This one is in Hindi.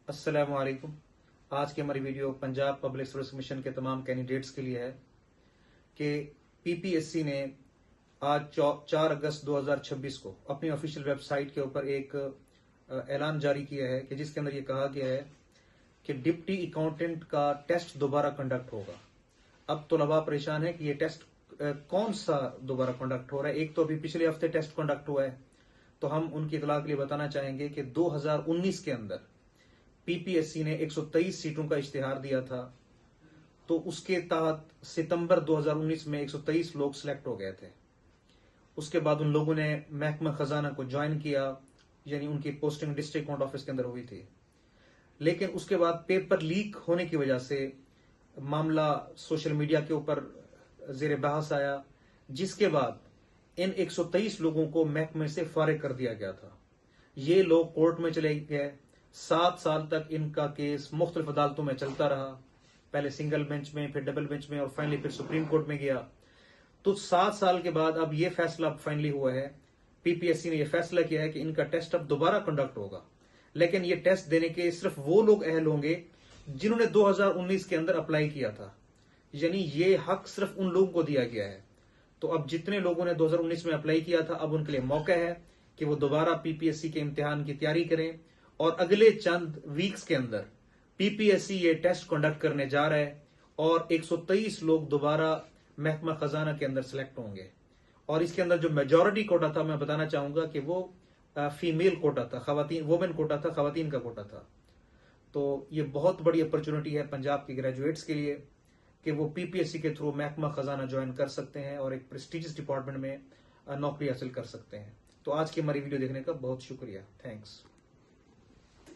अस्सलामु अलैकुम। आज की हमारी video Punjab public service commission के तमाम कैंडिडेट्स के लिए है कि पीपीएससी ने आज 4 अगस्त 2026 को अपनी ऑफिशियल वेबसाइट के ऊपर एक ऐलान जारी किया है कि जिसके अंदर ये कहा गया है कि डिप्टी अकाउंटेंट का टेस्ट दोबारा कंडक्ट होगा। अब तलबा परेशान है कि ये टेस्ट कौन सा दोबारा कंडक्ट हो रहा है। एक तो अभी पिछले हफ्ते टेस्ट कंडक्ट हुआ है, तो हम उनकी इतला के लिए बताना चाहेंगे कि 2019 के अंदर पीपीएससी ने 123 सीटों का इश्तिहार दिया था, तो उसके तहत सितंबर 2019 में 123 लोग सिलेक्ट हो गए थे। उसके बाद उन लोगों ने महकमा खजाना को ज्वाइन किया, यानी उनकी पोस्टिंग डिस्ट्रिक्ट अकाउंट ऑफिस के अंदर हुई थी। लेकिन उसके बाद पेपर लीक होने की वजह से मामला सोशल मीडिया के ऊपर जेर बहस आया, जिसके बाद इन 123 लोगों को महकमे से फारिग कर दिया गया था। ये लोग कोर्ट में चले गए। 7 साल तक इनका केस मुख्तलिफ अदालतों में चलता रहा, पहले सिंगल बेंच में, फिर डबल बेंच में और फाइनली फिर सुप्रीम कोर्ट में गया। तो 7 साल के बाद अब ये फैसला फाइनली हुआ है। पीपीएससी ने यह फैसला किया है कि इनका टेस्ट अब दोबारा कंडक्ट होगा, लेकिन ये टेस्ट देने के सिर्फ वो लोग अहल होंगे जिन्होंने 2019 के अंदर अप्लाई किया था, यानी ये हक सिर्फ उन लोगों को दिया गया है। तो अब जितने लोगों ने 2019 में अप्लाई किया था, अब उनके लिए मौका है कि वो दोबारा पीपीएससी के इम्तिहान की तैयारी करें और अगले चंद वीक्स के अंदर पीपीएससी ये टेस्ट कंडक्ट करने जा रहा है और 123 लोग दोबारा महकमा खजाना के अंदर सिलेक्ट होंगे। और इसके अंदर जो मेजॉरिटी कोटा था, मैं बताना चाहूंगा कि वो फीमेल कोटा था, खवातीन वुमेन कोटा था, खवातीन का कोटा था। तो ये बहुत बड़ी अपॉर्चुनिटी है पंजाब के ग्रेजुएट्स के लिए कि वो पीपीएससी के थ्रू महकमा खजाना ज्वाइन कर सकते हैं और एक प्रेस्टिजियस डिपार्टमेंट में नौकरी हासिल कर सकते हैं। तो आज की हमारी वीडियो देखने का बहुत शुक्रिया। थैंक्स।